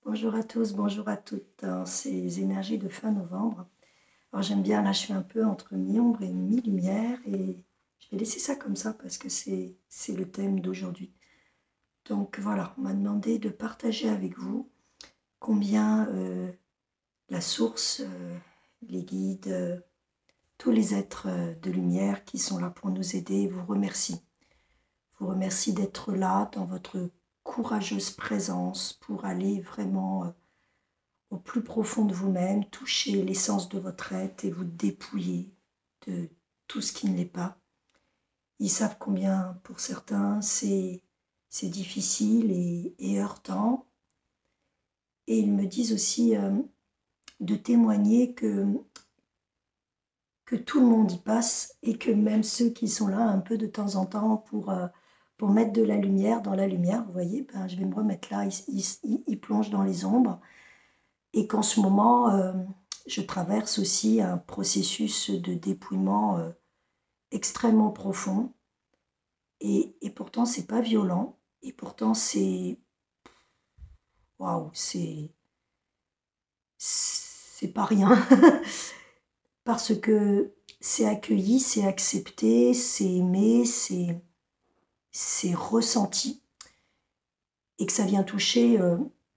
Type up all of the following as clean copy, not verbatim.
Bonjour à tous, bonjour à toutes dans ces énergies de fin novembre. Alors j'aime bien, là je suis un peu entre mi-ombre et mi-lumière et je vais laisser ça comme ça parce que c'est le thème d'aujourd'hui. Donc voilà, on m'a demandé de partager avec vous combien la source, les guides, tous les êtres de lumière qui sont là pour nous aider vous remercient. Vous remercie d'être là dans votre courageuse présence pour aller vraiment au plus profond de vous-même, toucher l'essence de votre être et vous dépouiller de tout ce qui ne l'est pas. Ils savent combien, pour certains, c'est difficile et heurtant. Et ils me disent aussi de témoigner que tout le monde y passe et que même ceux qui sont là un peu de temps en temps pour mettre de la lumière dans la lumière, vous voyez, ben, je vais me remettre là, ils plongent dans les ombres. Et qu'en ce moment, je traverse aussi un processus de dépouillement extrêmement profond. Et pourtant, c'est pas violent. Et pourtant, c'est... Waouh, c'est pas rien. Parce que c'est accueilli, c'est accepté, c'est aimé, c'est ressenti. Et que ça vient toucher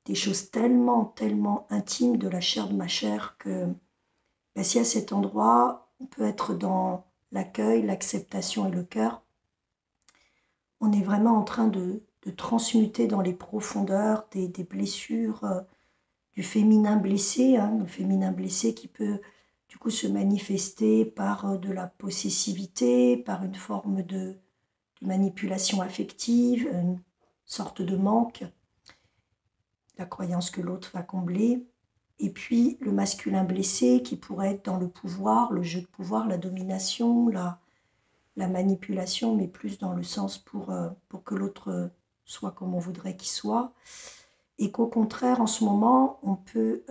des choses tellement, tellement intimes de la chair de ma chair que ben, si à cet endroit, on peut être dans l'accueil, l'acceptation et le cœur, on est vraiment en train de transmuter dans les profondeurs des blessures du féminin blessé, hein, le féminin blessé qui peut du coup se manifester par de la possessivité, par une forme de manipulation affective, une sorte de manque, la croyance que l'autre va combler. Et puis le masculin blessé qui pourrait être dans le pouvoir, le jeu de pouvoir, la domination, la manipulation, mais plus dans le sens pour que l'autre soit comme on voudrait qu'il soit. Et qu'au contraire, en ce moment, on peut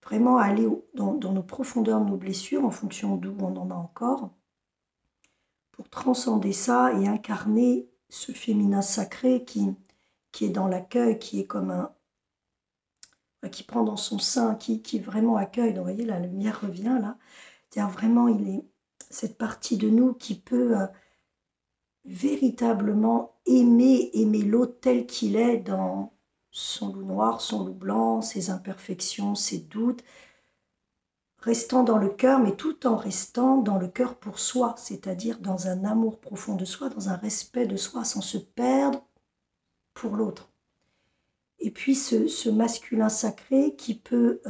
vraiment aller dans nos profondeurs de nos blessures, en fonction d'où on en a encore, pour transcender ça et incarner ce féminin sacré qui est dans l'accueil, qui est comme qui prend dans son sein, qui vraiment accueille. Donc, vous voyez, la lumière revient là. C'est-à-dire vraiment, il est cette partie de nous qui peut véritablement aimer l'autre tel qu'il est dans son loup noir, son loup blanc, ses imperfections, ses doutes, restant dans le cœur, mais tout en restant dans le cœur pour soi, c'est-à-dire dans un amour profond de soi, dans un respect de soi, sans se perdre pour l'autre. Et puis ce masculin sacré qui peut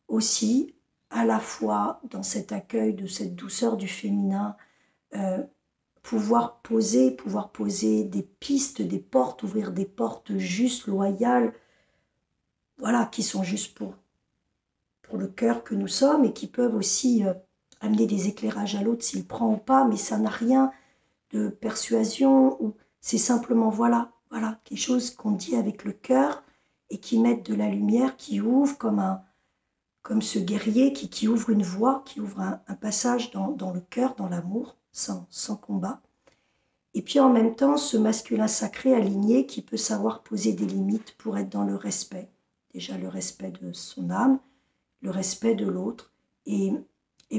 aussi, à la fois dans cet accueil de cette douceur du féminin, euh, pouvoir poser des pistes, des portes, ouvrir des portes justes, loyales, voilà, qui sont justes pour le cœur que nous sommes et qui peuvent aussi amener des éclairages à l'autre s'il prend ou pas, mais ça n'a rien de persuasion, ou c'est simplement voilà, quelque chose qu'on dit avec le cœur et qui met de la lumière, qui ouvre comme ce guerrier qui ouvre une voie, qui ouvre un passage dans le cœur, dans l'amour, sans combat. Et puis en même temps, ce masculin sacré aligné qui peut savoir poser des limites pour être dans le respect. Déjà le respect de son âme, le respect de l'autre, et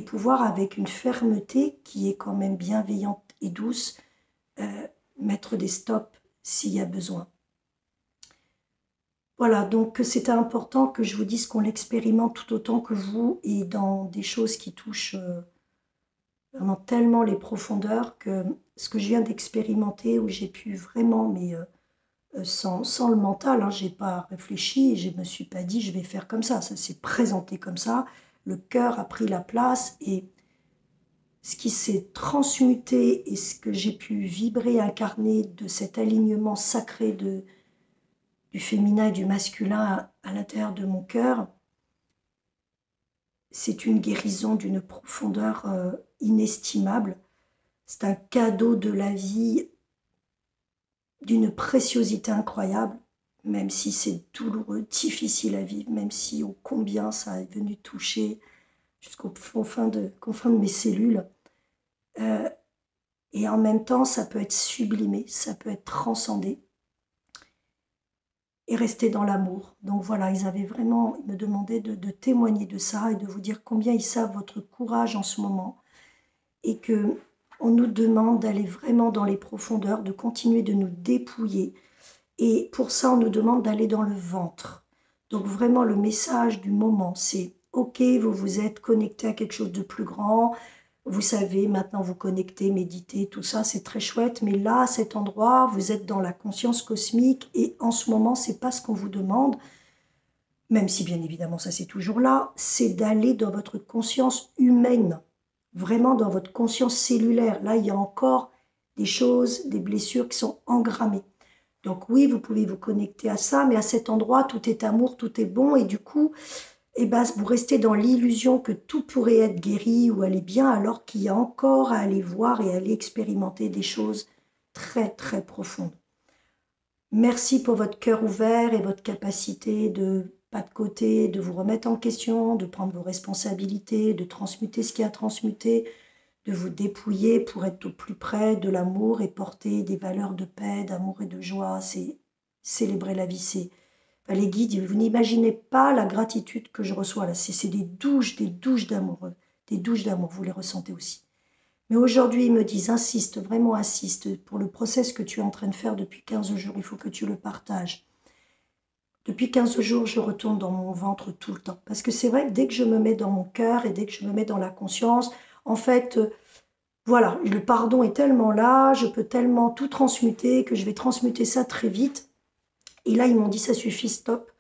pouvoir avec une fermeté qui est quand même bienveillante et douce, mettre des stops s'il y a besoin. Voilà, donc c'était important que je vous dise qu'on l'expérimente tout autant que vous et dans des choses qui touchent vraiment tellement les profondeurs que ce que je viens d'expérimenter, où j'ai pu vraiment, mais sans le mental, hein, je n'ai pas réfléchi et je ne me suis pas dit je vais faire comme ça s'est présenté comme ça, le cœur a pris la place et ce qui s'est transmuté et ce que j'ai pu vibrer, incarner de cet alignement sacré du féminin et du masculin à l'intérieur de mon cœur, c'est une guérison d'une profondeur inestimable. C'est un cadeau de la vie d'une préciosité incroyable, même si c'est douloureux, difficile à vivre, même si ô combien ça est venu toucher jusqu'au confins de mes cellules. Et en même temps, ça peut être sublimé, ça peut être transcendé. et rester dans l'amour. Donc voilà, ils avaient vraiment, ils me demandaient de témoigner de ça et de vous dire combien ils savent votre courage en ce moment et que on nous demande d'aller vraiment dans les profondeurs, de continuer de nous dépouiller. Et pour ça, on nous demande d'aller dans le ventre. Donc vraiment, le message du moment, c'est OK, vous vous êtes connecté à quelque chose de plus grand. Vous savez, maintenant vous connectez, méditez, tout ça, c'est très chouette. Mais là, à cet endroit, vous êtes dans la conscience cosmique. Et en ce moment, c'est pas ce qu'on vous demande, même si bien évidemment ça c'est toujours là, c'est d'aller dans votre conscience humaine, vraiment dans votre conscience cellulaire. Là, il y a encore des choses, des blessures qui sont engrammées. Donc oui, vous pouvez vous connecter à ça, mais à cet endroit, tout est amour, tout est bon, et du coup, eh ben, vous restez dans l'illusion que tout pourrait être guéri ou aller bien, alors qu'il y a encore à aller voir et à aller expérimenter des choses très, très profondes. Merci pour votre cœur ouvert et votre capacité de pas de côté, de vous remettre en question, de prendre vos responsabilités, de transmuter ce qui a transmuté, de vous dépouiller pour être au plus près de l'amour et porter des valeurs de paix, d'amour et de joie. C'est célébrer la vie. C'est les guides, vous n'imaginez pas la gratitude que je reçois là. C'est des douches d'amour, des douches d'amour. Vous les ressentez aussi. Mais aujourd'hui, ils me disent, insiste, vraiment insiste. Pour le process que tu es en train de faire depuis 15 jours, il faut que tu le partages. Depuis 15 jours, je retourne dans mon ventre tout le temps. Parce que c'est vrai que dès que je me mets dans mon cœur et dès que je me mets dans la conscience, en fait, voilà, le pardon est tellement là, je peux tellement tout transmuter que je vais transmuter ça très vite. Et là, ils m'ont dit, ça suffit, stop.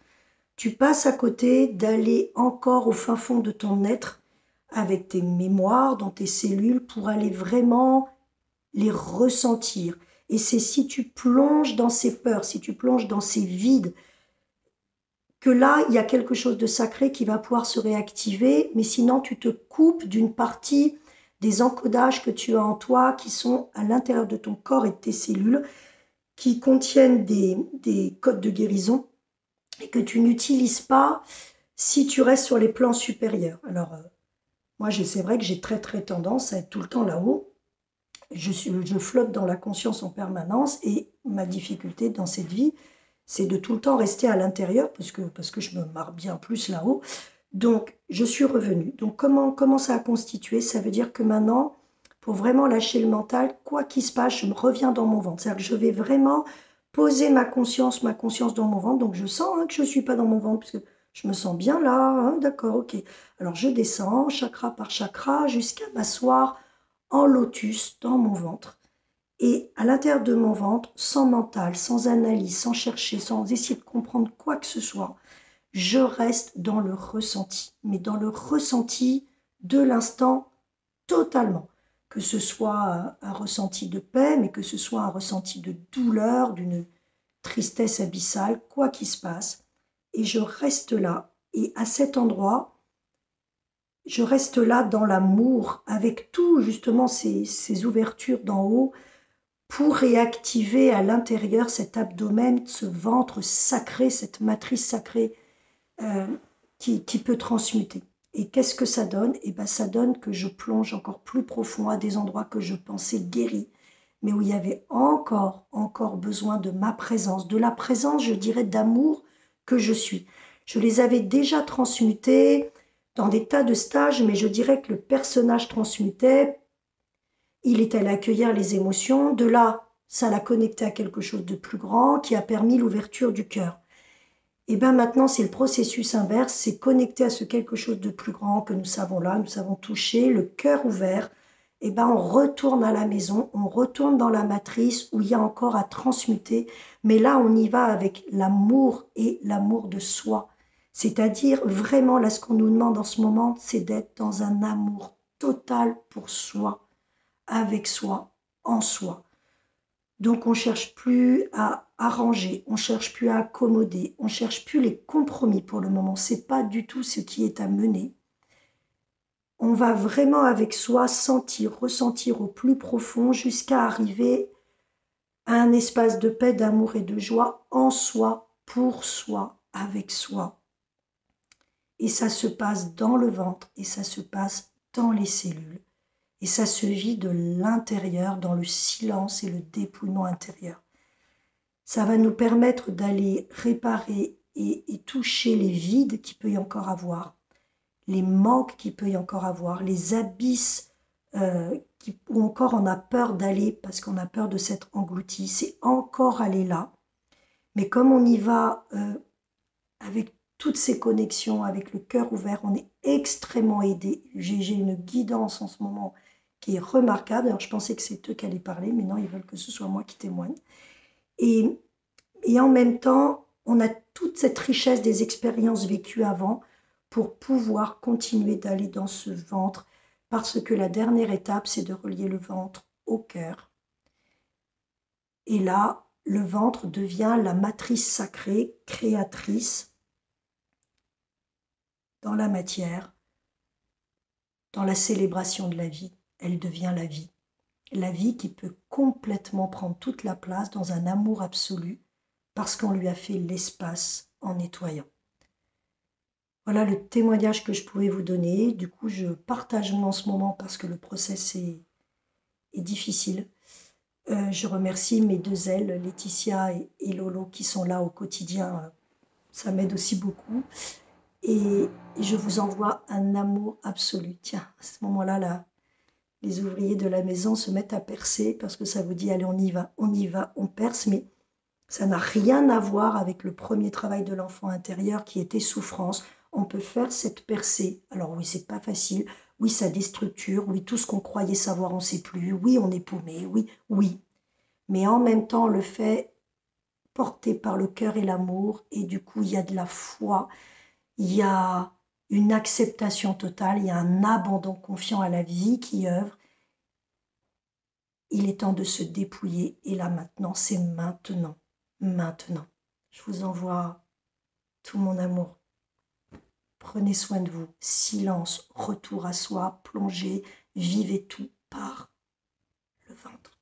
Tu passes à côté d'aller encore au fin fond de ton être avec tes mémoires, dans tes cellules, pour aller vraiment les ressentir. Et c'est si tu plonges dans ces peurs, si tu plonges dans ces vides, que là, il y a quelque chose de sacré qui va pouvoir se réactiver, mais sinon, tu te coupes d'une partie des encodages que tu as en toi, qui sont à l'intérieur de ton corps et de tes cellules, qui contiennent des codes de guérison, et que tu n'utilises pas si tu restes sur les plans supérieurs. Alors, moi, c'est vrai que j'ai très, très tendance à être tout le temps là-haut. Je flotte dans la conscience en permanence et ma difficulté dans cette vie, c'est de tout le temps rester à l'intérieur parce que je me marre bien plus là-haut. Donc, je suis revenue. Donc, comment ça a constitué? Ça veut dire que maintenant, pour vraiment lâcher le mental, quoi qu'il se passe, je me reviens dans mon ventre. C'est-à-dire que je vais vraiment poser ma conscience dans mon ventre. Donc, je sens que je ne suis pas dans mon ventre parce que je me sens bien là. Hein, d'accord, ok. Alors, je descends chakra par chakra jusqu'à m'asseoir en lotus dans mon ventre. Et à l'intérieur de mon ventre, sans mental, sans analyse, sans chercher, sans essayer de comprendre quoi que ce soit, je reste dans le ressenti, mais dans le ressenti de l'instant totalement. Que ce soit un ressenti de paix, mais que ce soit un ressenti de douleur, d'une tristesse abyssale, quoi qu'il se passe. Et je reste là. Et à cet endroit, je reste là dans l'amour, avec tout justement ces ouvertures d'en haut, pour réactiver à l'intérieur cet abdomen, ce ventre sacré, cette matrice sacrée euh, qui peut transmuter. Et qu'est-ce que ça donne? Eh bien, ça donne que je plonge encore plus profond à des endroits que je pensais guéris, mais où il y avait encore besoin de ma présence, de la présence, je dirais, d'amour que je suis. Je les avais déjà transmutés dans des tas de stages, mais je dirais que le personnage transmutait, il est allé accueillir les émotions, de là, ça l'a connecté à quelque chose de plus grand qui a permis l'ouverture du cœur. Et bien maintenant, c'est le processus inverse, c'est connecter à ce quelque chose de plus grand que nous savons là, nous savons toucher, le cœur ouvert. Et bien on retourne à la maison, on retourne dans la matrice où il y a encore à transmuter, mais là on y va avec l'amour et l'amour de soi. C'est-à-dire vraiment, là ce qu'on nous demande en ce moment, c'est d'être dans un amour total pour soi, avec soi, en soi. Donc on ne cherche plus à arranger, on ne cherche plus à accommoder, on ne cherche plus les compromis pour le moment. Ce n'est pas du tout ce qui est à mener. On va vraiment avec soi sentir, ressentir au plus profond jusqu'à arriver à un espace de paix, d'amour et de joie en soi, pour soi, avec soi. Et ça se passe dans le ventre et ça se passe dans les cellules. Et ça se vit de l'intérieur, dans le silence et le dépouillement intérieur. Ça va nous permettre d'aller réparer et toucher les vides qu'il peut y encore avoir, les manques qu'il peut y encore avoir, les abysses où encore on a peur d'aller parce qu'on a peur de s'être englouti. C'est encore aller là. Mais comme on y va avec toutes ces connexions, avec le cœur ouvert, on est extrêmement aidé. J'ai une guidance en ce moment qui est remarquable. Alors, je pensais que c'est eux qui allaient parler, mais non, ils veulent que ce soit moi qui témoigne. Et, et en même temps, on a toute cette richesse des expériences vécues avant pour pouvoir continuer d'aller dans ce ventre, parce que la dernière étape, c'est de relier le ventre au cœur. Et là, le ventre devient la matrice sacrée, créatrice dans la matière, dans la célébration de la vie. Elle devient la vie. La vie qui peut complètement prendre toute la place dans un amour absolu parce qu'on lui a fait l'espace en nettoyant. Voilà le témoignage que je pouvais vous donner. Du coup, je partage en ce moment parce que le process est difficile. Je remercie mes deux ailes, Laetitia et Lolo, qui sont là au quotidien. Ça m'aide aussi beaucoup. Et je vous envoie un amour absolu. Tiens, à ce moment-là, là, les ouvriers de la maison se mettent à percer parce que ça vous dit, allez, on y va, on perce. Mais ça n'a rien à voir avec le premier travail de l'enfant intérieur qui était souffrance. On peut faire cette percée. Alors oui, c'est pas facile. Oui, ça déstructure. Oui, tout ce qu'on croyait savoir, on ne sait plus. Oui, on est paumé. Oui, oui. Mais en même temps, le fait porté par le cœur et l'amour, et du coup, il y a de la foi, il y a une acceptation totale, il y a un abandon confiant à la vie qui œuvre. Il est temps de se dépouiller, et là maintenant, c'est maintenant, maintenant. Je vous envoie tout mon amour. Prenez soin de vous. Silence, retour à soi, plongez, vivez tout par le ventre.